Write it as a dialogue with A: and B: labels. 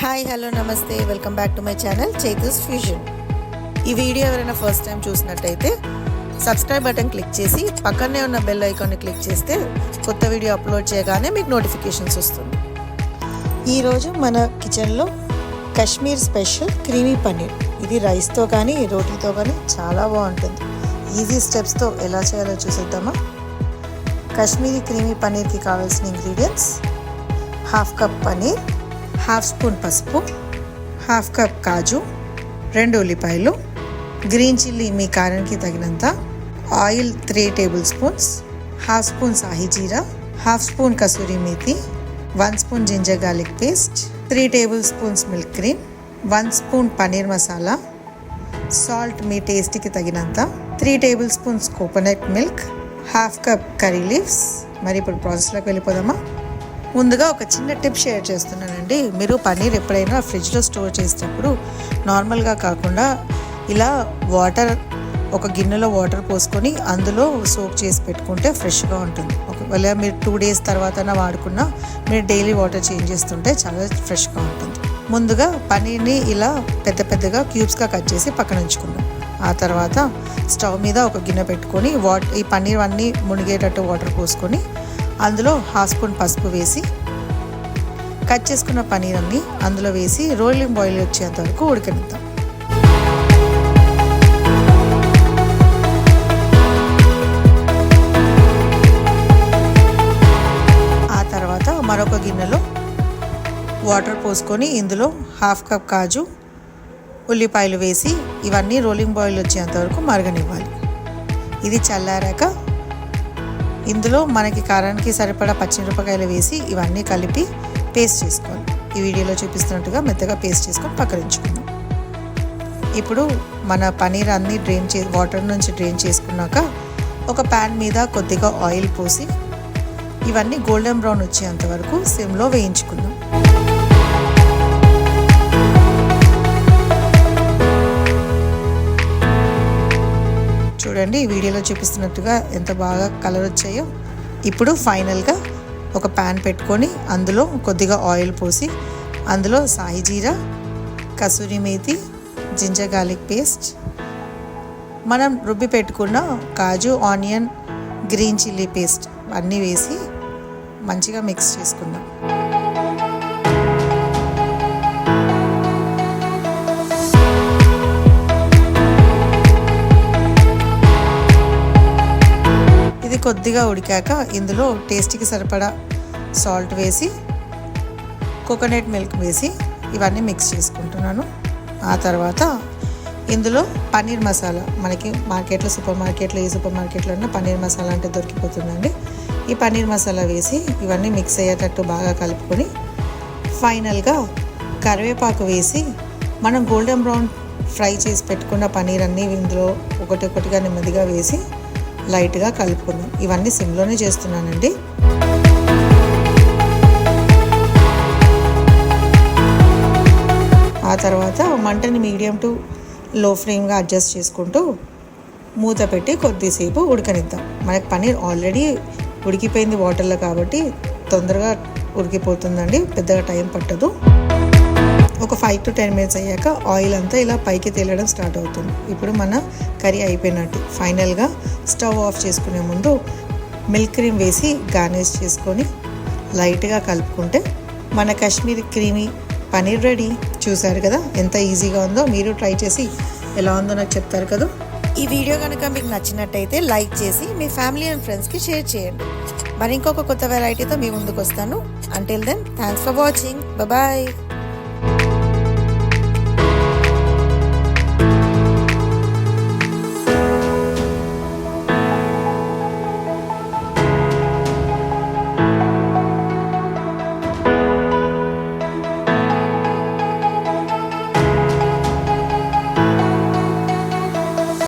A: Hi hello నమస్తే welcome back to my channel Chaitu's fusion. ఈ video ఎవరైనా ఫస్ట్ టైం చూసినట్టయితే సబ్స్క్రైబ్ బటన్ క్లిక్ చేసి పక్కనే ఉన్న బెల్ ఐకాన్ని క్లిక్ చేస్తే కొత్త వీడియో అప్లోడ్ చేయగానే మీకు నోటిఫికేషన్స్ వస్తుంది. ఈరోజు మన కిచెన్లో కాశ్మీర్ స్పెషల్ క్రీమీ పన్నీర్. ఇది రైస్తో కానీ రోటీతో కానీ చాలా బాగుంటుంది. ఈజీ స్టెప్స్తో ఎలా చేయాలో చూసేద్దామా. కాశ్మీరీ క్రీమీ పన్నీర్కి కావాల్సిన ingredients: half cup paneer, half spoon పసుపు, హాఫ్ కప్ కాజు, 2 ఉల్లిపాయలు, గ్రీన్ చిల్లీ మీ కారానికి తగినంత, oil 3 tablespoons, half spoon సాహి జీరా, హాఫ్ స్పూన్ కసూరి మేతి, 1 spoon ginger garlic paste, 3 tablespoons milk cream, 1 spoon paneer masala, salt మీ టేస్ట్కి తగినంత, 3 tablespoons coconut milk, half cup curry leaves. మరి ఇప్పుడు ప్రాసెస్లోకి వెళ్ళిపోదామా. ముందుగా ఒక చిన్న టిప్ షేర్ చేస్తున్నానండి. మీరు పన్నీర్ ఎప్పుడైనా ఫ్రిడ్జ్లో స్టోర్ చేసేటప్పుడు నార్మల్గా కాకుండా ఇలా ఒక గిన్నెలో వాటర్ పోసుకొని అందులో సోక్ చేసి పెట్టుకుంటే ఫ్రెష్గా ఉంటుంది. ఒకవేళ మీరు 2 డేస్ తర్వాత వాడుకున్నా మీరు డైలీ వాటర్ చేంజ్ చేస్తుంటే చాలా ఫ్రెష్గా ఉంటుంది. ముందుగా పన్నీర్ని ఇలా పెద్దగా క్యూబ్స్గా కట్ చేసి పక్కన ఉంచుకున్నాం. ఆ తర్వాత స్టవ్ మీద ఒక గిన్నె పెట్టుకొని ఈ పన్నీర్ అన్నీ మునిగేటట్టు వాటర్ పోసుకొని అందులో హాఫ్ స్పూన్ పసుపు వేసి కట్ చేసుకున్న పన్నీర్ అన్ని అందులో వేసి రోలింగ్ బాయిల్ వచ్చేంత వరకు ఉడకనిద్దాం. ఆ తర్వాత మరొక గిన్నెలో వాటర్ పోసుకొని ఇందులో హాఫ్ కప్ కాజు, ఉల్లిపాయలు వేసి ఇవన్నీ రోలింగ్ బాయిల్ వచ్చేంత వరకు మరగనివ్వాలి. ఇది చల్లారాక ఇందులో మనకి కారానికి సరిపడా పచ్చిమిరపకాయలు వేసి ఇవన్నీ కలిపి పేస్ట్ చేసుకోవాలి. ఈ వీడియోలో చూపిస్తున్నట్టుగా మెత్తగా పేస్ట్ చేసుకొని పక్కన ఉంచుకుందాం. ఇప్పుడు మన పన్నీర్ అన్ని వాటర్ నుంచి డ్రైన్ చేసుకున్నాక ఒక ప్యాన్ మీద కొద్దిగా ఆయిల్ పోసి ఇవన్నీ గోల్డెన్ బ్రౌన్ వచ్చేంత వరకు సిమ్లో వేయించుకుందాం. చూడండి, ఈ వీడియోలో చూపిస్తున్నట్టుగా ఎంత బాగా కలర్ వచ్చాయో. ఇప్పుడు ఫైనల్గా ఒక ప్యాన్ పెట్టుకొని అందులో కొద్దిగా ఆయిల్ పోసి అందులో సాయి జీరా, కసూరి మేతి, జింజర్ గార్లిక్ పేస్ట్, మనం రుబ్బి పెట్టుకున్న కాజు, ఆనియన్, గ్రీన్ చిల్లీ పేస్ట్ అన్నీ వేసి మంచిగా మిక్స్ చేసుకుందాం. ఇది కొద్దిగా ఉడికాక ఇందులో టేస్ట్కి సరిపడా సాల్ట్ వేసి కోకోనట్ మిల్క్ వేసి ఇవన్నీ మిక్స్ చేసుకుంటున్నాను. ఆ తర్వాత ఇందులో పన్నీర్ మసాలా, మనకి సూపర్ మార్కెట్లో ఉన్న పన్నీర్ మసాలా అంటే దొరికిపోతుందండి. ఈ పన్నీర్ మసాలా వేసి ఇవన్నీ మిక్స్ అయ్యేటట్టు బాగా కలుపుకొని ఫైనల్గా కరివేపాకు వేసి మనం గోల్డెన్ బ్రౌన్ ఫ్రై చేసి పెట్టుకున్న పన్నీర్ అన్నీ ఇందులో ఒకటిగా నెమ్మదిగా వేసి లైట్గా కలుపుకుందాం. ఇవన్నీ సిమ్లోనే చేస్తున్నానండి. ఆ తర్వాత మంటని మీడియం టు లో ఫ్లేమ్గా అడ్జస్ట్ చేసుకుంటూ మూత పెట్టి కొద్దిసేపు ఉడకనిద్దాం. మనకి పన్నీర్ ఆల్రెడీ ఉడికిపోయింది వాటర్లో కాబట్టి తొందరగా ఉడికిపోతుందండి, పెద్దగా టైం పట్టదు. ఒక 5 to 10 minutes అయ్యాక ఆయిల్ అంతా ఇలా పైకి తేలడం స్టార్ట్ అవుతుంది. ఇప్పుడు మన కర్రీ అయిపోయినట్టు. ఫైనల్గా స్టవ్ ఆఫ్ చేసుకునే ముందు మిల్క్ క్రీమ్ వేసి గార్నిష్ చేసుకొని లైట్గా కలుపుకుంటే మన కాశ్మీరీ క్రీమీ పన్నీర్ రెడీ. చూసారు కదా ఎంత ఈజీగా ఉందో. మీరు ట్రై చేసి ఎలా ఉందో నాకు చెప్తారు కదా. ఈ వీడియో కనుక మీకు నచ్చినట్టయితే లైక్ చేసి మీ ఫ్యామిలీ అండ్ ఫ్రెండ్స్కి షేర్ చేయండి. మరి ఇంకొక కొత్త వెరైటీతో మీ ముందుకు వస్తాను. Until then thanks for watching. Bye.